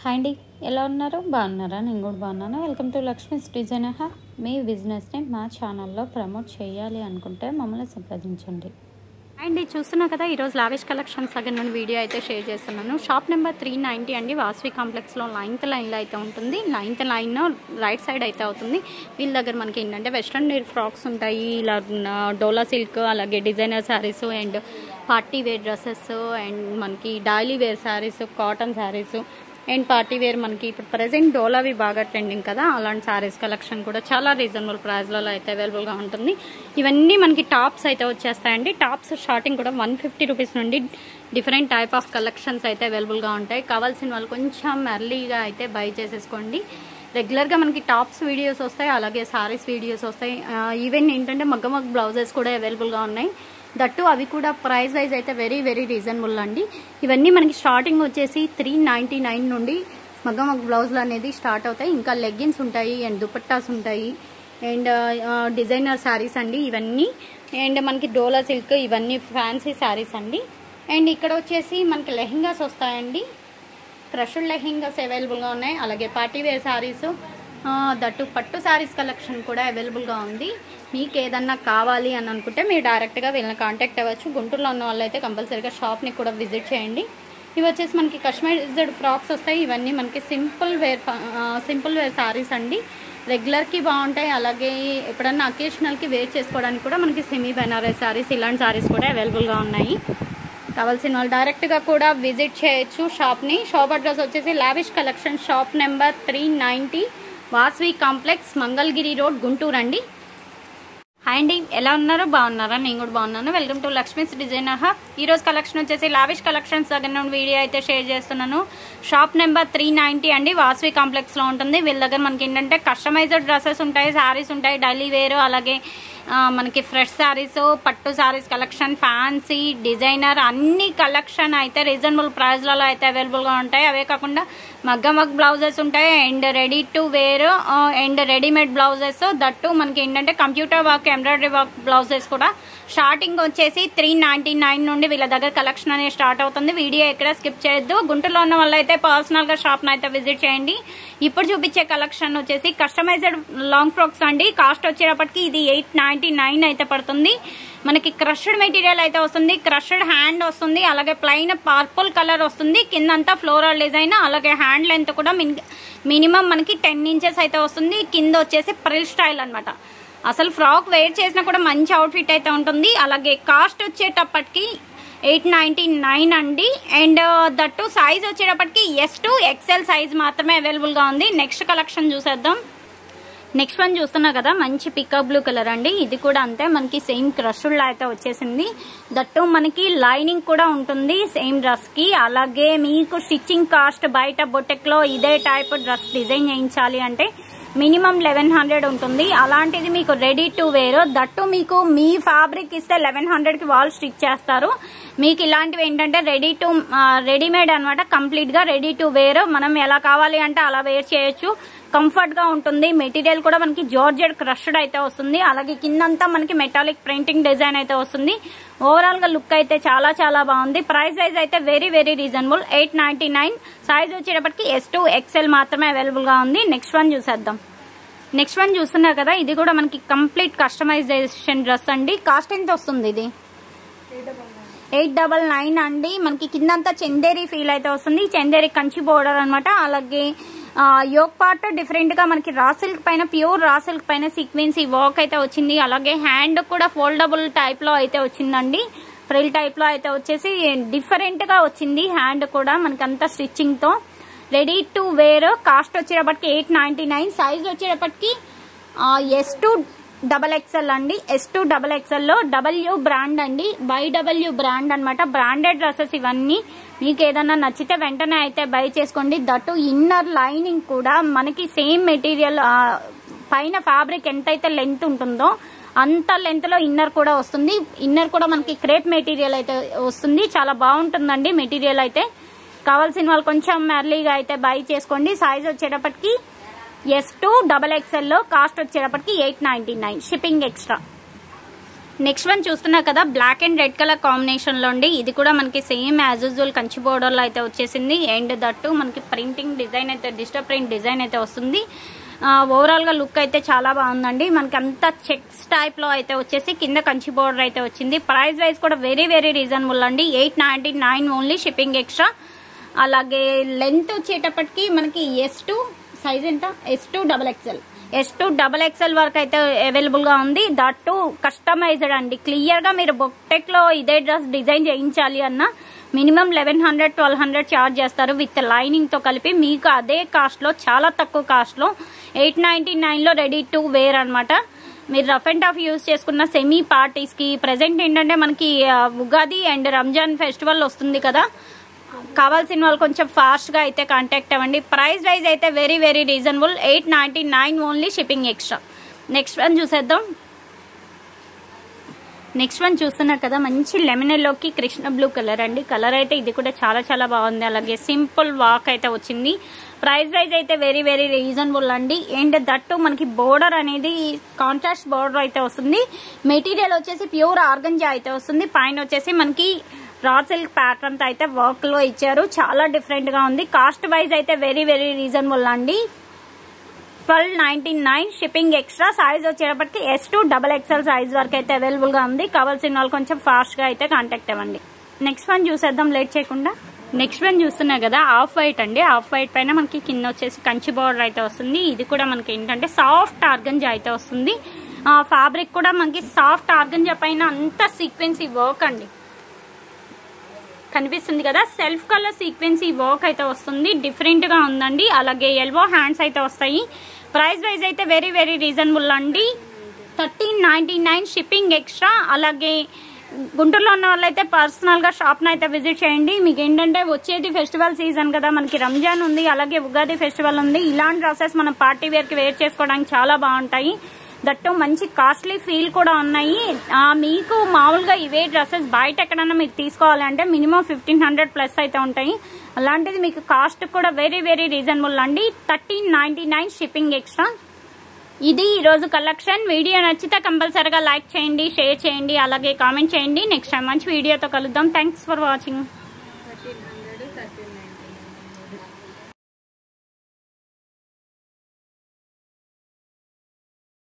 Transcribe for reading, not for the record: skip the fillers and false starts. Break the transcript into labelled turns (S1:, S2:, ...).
S1: Hi అండి, ఎలా ఉన్నారు? బాగున్నారా? నేను కూడా బాగున్నాను. Welcome to Lakshmi's designer. మీ బిజినెస్ని మా ఛానల్లో ప్రమోట్ చేయాలి అనుకుంటే మమ్మల్ని సంప్రదించండి. అండి, చూస్తున్నా కదా, ఈరోజు లావిష్ కలెక్షన్స్ దగ్గర నుండి వీడియో అయితే షేర్ చేస్తున్నాను. షాప్ నెంబర్ 390 అండి, వాసవి కాంప్లెక్స్లో 9th లైన్లో అయితే ఉంటుంది. 9th లైన్ రైట్ సైడ్ అయితే అవుతుంది. వీళ్ళ దగ్గర మనకి ఏంటంటే వెస్ట్రన్ వేర్ ఫ్రాక్స్ ఉంటాయి, ఇలా డోలా సిల్క్, అలాగే designer sarees and party wear dresses and మనకి daily wear sarees, cotton sarees and party wear. మనకి ఇప్పుడు ప్రజెంట్ డోలావి బాగా ట్రెండింగ్ కదా, అలాంటి శారీస్ కలెక్షన్ కూడా చాలా రీజనబుల్ ప్రైస్లలో అయితే అవైలబుల్గా ఉంటుంది. ఇవన్నీ మనకి టాప్స్ అయితే వచ్చేస్తాయండి. టాప్స్ స్టార్టింగ్ కూడా 150 రూపీస్ నుండి డిఫరెంట్ టైప్ ఆఫ్ కలెక్షన్స్ అయితే అవైలబుల్గా ఉంటాయి. కావాల్సిన వాళ్ళు కొంచెం ఎర్లీగా అయితే బై చేసేసుకోండి. రెగ్యులర్గా మనకి టాప్స్ వీడియోస్ వస్తాయి, అలాగే శారీస్ వీడియోస్ వస్తాయి. ఈవెన్ ఏంటంటే మగ్గ బ్లౌజెస్ కూడా అవైలబుల్గా ఉన్నాయి. దట్టు అవి కూడా ప్రైస్ వైజ్ అయితే వెరీ వెరీ రీజనబుల్ అండి. ఇవన్నీ మనకి స్టార్టింగ్ వచ్చేసి 399 నుండి మగ్గ బ్లౌజులు అనేది స్టార్ట్ అవుతాయి. ఇంకా లెగ్గిన్స్ ఉంటాయి అండ్ దుపట్టాస్ ఉంటాయి అండ్ డిజైనర్ శారీస్ అండి ఇవన్నీ. అండ్ మనకి డోలా సిల్క్, ఇవన్నీ ఫ్యాన్సీ శారీస్ అండి. అండ్ ఇక్కడ వచ్చేసి మనకి లెహెంగాస్ వస్తాయండి. క్రష్డ్ లెహెంగాస్ అవైలబుల్గా ఉన్నాయి, అలాగే పార్టీ వేర్ శారీస్, దట్టు పట్టు శారీస్ కలెక్షన్ కూడా అవైలబుల్గా ఉంది. మీకు ఏదన్నా కావాలి అని అనుకుంటే మీరు డైరెక్ట్గా వీళ్ళని కాంటాక్ట్ అవ్వచ్చు. గుంటూరులో ఉన్న వాళ్ళైతే కంపల్సరీగా షాప్ని కూడా విజిట్ చేయండి. ఇవి వచ్చేసి మనకి కస్టమైజ్డ్ ఫ్రాక్స్ వస్తాయి. ఇవన్నీ మనకి సింపుల్ వేర్ శారీస్ అండి. రెగ్యులర్కి బాగుంటాయి, అలాగే ఎప్పుడన్నా అకేషనల్కి వేర్ చేసుకోవడానికి కూడా మనకి సెమీ బెనారస్ శారీస్, ఇలాంటి శారీస్ కూడా అవైలబుల్గా ఉన్నాయి. కావాల్సిన వాళ్ళు డైరెక్ట్గా కూడా విజిట్ చేయొచ్చు షాప్ని. షాప్ అడ్రస్ వచ్చేసి lavish collection, shop number 390, Vasavi complex, Mangalagiri road, Guntur అండి. హాయ్ అండి, ఎలా ఉన్నారో? బాగున్నారా? నేను కూడా బాగున్నాను. Welcome to Lakshmi's designer. ఈరోజు కలెక్షన్ వచ్చేసి లావిష్ కలెక్షన్స్ దగ్గర నుండి వీడియో అయితే షేర్ చేస్తున్నాను. షాప్ నెంబర్ 390 అండి, వాసవి కాంప్లెక్స్లో ఉంటుంది. వీళ్ళ దగ్గర మనకి ఏంటంటే కస్టమైజ్డ్ డ్రెస్సెస్ ఉంటాయి, శారీస్ ఉంటాయి, డైలీ వేర్, అలాగే మనకి ఫ్రెష్ శారీస్, పట్టు శారీస్ కలెక్షన్, ఫ్యాన్సీ, డిజైనర్ అన్ని కలెక్షన్ అయితే రీజనబుల్ ప్రైస్లలో అయితే అవైలబుల్గా ఉంటాయి. అవే కాకుండా మగ్గ బ్లౌజెస్ ఉంటాయి and ready to wear and readymade blouses. That మనకి ఏంటంటే computer work, embroidery work blouses కూడా స్టార్టింగ్ వచ్చేసి 399 నుండి వీళ్ళ దగ్గర కలెక్షన్ అనేది స్టార్ట్ అవుతుంది. వీడియో ఎక్కడ స్కిప్ చేయొద్దు. గుంటూరులో ఉన్న వాళ్ళు అయితే పర్సనల్గా షాప్ని అయితే విజిట్ చేయండి. ఇప్పుడు చూపించే కలెక్షన్ వచ్చేసి కస్టమైజ్డ్ లాంగ్ ఫ్రాక్స్ అండి. కాస్ట్ వచ్చేటప్పటికి ఇది 899 అయితే పడుతుంది. మనకి క్రష్డ్ మెటీరియల్ అయితే వస్తుంది, క్రష్డ్ హ్యాండ్ వస్తుంది, అలాగే ప్లెయిన్ పర్పుల్ కలర్ వస్తుంది. కిందంతా ఫ్లోరల్ డిజైన్, అలాగే హ్యాండ్ లెంత్ కూడా మినిమం మనకి 10 ఇంచెస్ అయితే వస్తుంది. కింద వచ్చేసి ప్రిల్ స్టైల్ అనమాట. అసలు ఫ్రాక్ వేర్ చేసినా కూడా మంచి అవుట్ఫిట్ అయితే ఉంటుంది. అలాగే కాస్ట్ వచ్చేటప్పటికి 899 అండి. అండ్ దట్టు సైజ్ వచ్చేటప్పటికి S to XL సైజ్ మాత్రమే అవైలబుల్గా ఉంది. నెక్స్ట్ కలెక్షన్ చూసేద్దాం. నెక్స్ట్ వన్ చూస్తున్నా కదా, మంచి పికప్ బ్లూ కలర్ అండి. ఇది కూడా అంతే, మనకి సేమ్ క్రష్డ్ అయితే వచ్చేసింది. దట్టు మనకి లైనింగ్ కూడా ఉంటుంది సేమ్ డ్రెస్ కి. అలాగే మీకు స్టిచ్చింగ్ కాస్ట్ బయట బొటెక్ లో ఇదే టైప్ డ్రెస్ డిజైన్ చేయించాలి అంటే మినిమం 1100 ఉంటుంది. అలాంటిది మీకు రెడీ టు వేర్, దట్టు మీకు మీ ఫ్యాబ్రిక్ ఇస్తే 1100కి వాళ్ళు స్టిచ్ చేస్తారు. మీకు ఇలాంటివి ఏంటంటే రెడీమేడ్ అనమాట, కంప్లీట్ గా రెడీ టు వేర్. మనం ఎలా కావాలి అంటే అలా వేర్ చేయొచ్చు, కంఫర్ట్ గా ఉంటుంది. మెటీరియల్ కూడా మనకి జార్జెట్ క్రష్డ్ అయితే వస్తుంది, అలాగే కిందంతా మనకి మెటాలిక్ ప్రింటింగ్ డిజైన్ అయితే వస్తుంది. ఓవరాల్ గా లుక్ అయితే చాలా చాలా బాగుంది. ప్రైస్ వైజ్ అయితే వెరీ వెరీ రీజనబుల్, 899. సైజ్ వచ్చేటప్పటికి S to XL మాత్రమే అవైలబుల్ గా ఉంది. నెక్స్ట్ వన్ చూసేద్దాం. నెక్స్ట్ వన్ చూస్తున్నారు కదా, ఇది కూడా మనకి కంప్లీట్ కస్టమైజేషన్ డ్రెస్ అండి. కాస్ట్ ఎంత వస్తుంది? ఇది 899 అండి. మనకి కిందంతా చందేరి ఫీల్ అయితే వస్తుంది, చందేరి కంచి బోర్డర్ అనమాట. అలాగే యోక్ పార్ట్ డిఫరెంట్ గా మనకి రా సిల్క్ పైన, ప్యూర్ రా సిల్క్ పైన సీక్వెన్సీ వర్క్ అయితే వచ్చింది. అలాగే హ్యాండ్ కూడా ఫోల్డబుల్ టైప్ లో అయితే వచ్చిందండి, ప్రిల్ టైప్ లో అయితే వచ్చేసి డిఫరెంట్ గా వచ్చింది. హ్యాండ్ కూడా మనకి అంతా స్టిచ్చింగ్ తో రెడీ టు వేర్. కాస్ట్ వచ్చేటప్పటికి 899. సైజ్ వచ్చేటప్పటికి S to XXL అండి. S to XXL లో W బ్రాండ్ అండి, YW బ్రాండ్ అనమాట. బ్రాండెడ్ డ్రెస్సెస్ ఇవన్నీ. మీకు ఏదన్నా నచ్చితే వెంటనే అయితే బై చేసుకోండి. దట్టు ఇన్నర్ లైనింగ్ కూడా మనకి సేమ్ మెటీరియల్, పైన ఫ్యాబ్రిక్ ఎంతైతే లెంత్ ఉంటుందో అంత లెంత్ లో ఇన్నర్ కూడా వస్తుంది. ఇన్నర్ కూడా మనకి క్రేప్ మెటీరియల్ అయితే వస్తుంది, చాలా బాగుంటుందండి మెటీరియల్ అయితే. కావాల్సిన వాళ్ళు కొంచెం ఎర్లీగా అయితే బై చేసుకోండి. సైజ్ వచ్చేటప్పటికి S to XXL లో, కాస్ట్ వచ్చేటప్పటికి 899, షిప్పింగ్ ఎక్స్ట్రా. నెక్స్ట్ వన్ చూస్తున్నా కదా, బ్లాక్ అండ్ రెడ్ కలర్ కాంబినేషన్లో అండి. ఇది కూడా మనకి సేమ్ యాజ్ యూజువల్ కంచి బోర్డర్లో అయితే వచ్చేసింది. అండ్ దట్టు మనకి ప్రింటింగ్ డిజైన్ అయితే డిజిటల్ ప్రింట్ డిజైన్ అయితే వస్తుంది. ఓవరాల్గా లుక్ అయితే చాలా బాగుందండి. మనకి అంతా చెక్స్ టైప్లో అయితే వచ్చేసి కింద కంచి బోర్డర్ అయితే వచ్చింది. ప్రైస్ వైజ్ కూడా వెరీ వెరీ రీజనబుల్ అండి. 899 ఓన్లీ, షిప్పింగ్ ఎక్స్ట్రా. అలాగే లెంత్ వచ్చేటప్పటికి మనకి S2 సైజ్ ఎంత, S2 XXL వరకు అయితే అవైలబుల్గా ఉంది. దట్టు కస్టమైజ్డ్ అండి. క్లియర్గా మీరు బొట్టెక్లో ఇదే డ్రెస్ డిజైన్ చేయించాలి అన్న మినిమం 1100-1200 ఛార్జ్ చేస్తారు విత్ లైనింగ్తో కలిపి. మీకు అదే కాస్ట్లో, చాలా తక్కువ కాస్ట్లో 899లో రెడీ టు వేర్ అనమాట. మీరు రఫ్ అండ్ టఫ్ యూజ్ చేసుకున్న సెమీ పార్టీస్కి. ప్రజెంట్ ఏంటంటే మనకి ఉగాది అండ్ రంజాన్ ఫెస్టివల్ వస్తుంది కదా, కావాల్సిన వాళ్ళు కొంచెం ఫాస్ట్గా అయితే కాంటాక్ట్ అవ్వండి. ప్రైస్ వైజ్ అయితే very very reasonable, 899 only, shipping extra. Next one చూసేద్దాం. నెక్స్ట్ వన్ చూస్తున్నారు కదా, మంచి లెమన్ ఎల్లోకి కృష్ణ బ్లూ కలర్ అండి. కలర్ అయితే ఇది కూడా చాలా చాలా బాగుంది. అలాగే సింపుల్ వాక్ అయితే వచ్చింది. ప్రైస్ వైజ్ అయితే వెరీ వెరీ రీజనబుల్ అండి. అండ్ దట్టు మనకి బోర్డర్ అనేది కాంట్రాస్ట్ బోర్డర్ అయితే వస్తుంది. మెటీరియల్ వచ్చేసి ప్యూర్ ఆర్గంజా అయితే వస్తుంది. పైన వచ్చేసి మనకి రా సిల్క్ ప్యాటర్న్ అయితే వర్క్ లో ఇచ్చారు. చాలా డిఫరెంట్ గా ఉంది. కాస్ట్ వైజ్ అయితే వెరీ వెరీ రీజనబుల్ అండి. 1299, షిప్పింగ్ ఎక్స్ట్రా. సైజ్ వచ్చేటప్పటికి S2 XXL సైజ్ వరకు అయితే అవైలబుల్ గా ఉంది. కావాల్సిన వాళ్ళు కొంచెం ఫాస్ట్ గా అయితే కాంటాక్ట్ అవ్వండి. నెక్స్ట్ వన్ చూసేద్దాం లేట్ చేయకుండా. నెక్స్ట్ వన్ చూస్తున్నా కదా, ఆఫ్ వైట్ అండి. ఆఫ్ వైట్ పైన మనకి కింద వచ్చేసి కంచి బోర్డర్ అయితే వస్తుంది. ఇది కూడా మనకి ఏంటంటే సాఫ్ట్ ఆర్గంజా అయితే వస్తుంది. ఫ్యాబ్రిక్ కూడా మనకి సాఫ్ట్ ఆర్గంజా పైన అంతా సీక్వెన్సీ వర్క్ అండి కనిపిస్తుంది కదా. సెల్ఫ్ కలర్ సీక్వెన్సీ వర్క్ అయితే వస్తుంది. డిఫరెంట్ గా ఉందండి. అలాగే ఎల్బో హ్యాండ్స్ అయితే వస్తాయి. ప్రైస్ వైజ్ అయితే వెరీ వెరీ రీజనబుల్ అండి. 1399, షిప్పింగ్ ఎక్స్ట్రా. అలాగే గుంటూరులో ఉన్న వాళ్ళైతే పర్సనల్ గా షాప్ ని అయితే విజిట్ చేయండి. మీకు ఏంటంటే వచ్చేది ఫెస్టివల్ సీజన్ కదా, మనకి రంజాన్ ఉంది, అలాగే ఉగాది ఫెస్టివల్ ఉంది. ఇలాంటి డ్రెస్సెస్ మనం పార్టీ వేర్ కి వేర్ చేసుకోవడానికి చాలా బాగుంటాయి. దట్టు మంచి కాస్ట్లీ ఫీల్ కూడా ఉన్నాయి. మీకు మామూలుగా ఇవే డ్రెస్సెస్ బయట ఎక్కడన్నా మీకు తీసుకోవాలంటే మినిమం 1500 ప్లస్ అయితే ఉంటాయి. అలాంటిది మీకు కాస్ట్ కూడా వెరీ వెరీ రీజనబుల్ అండి. 1399, షిప్పింగ్ ఎక్స్ట్రా. ఇది ఈరోజు కలెక్షన్. వీడియో నచ్చితే కంపల్సరీగా లైక్ చేయండి, షేర్ చేయండి, అలాగే కామెంట్ చేయండి. నెక్స్ట్ టైం మంచి వీడియోతో కలుద్దాం. Thanks for watching.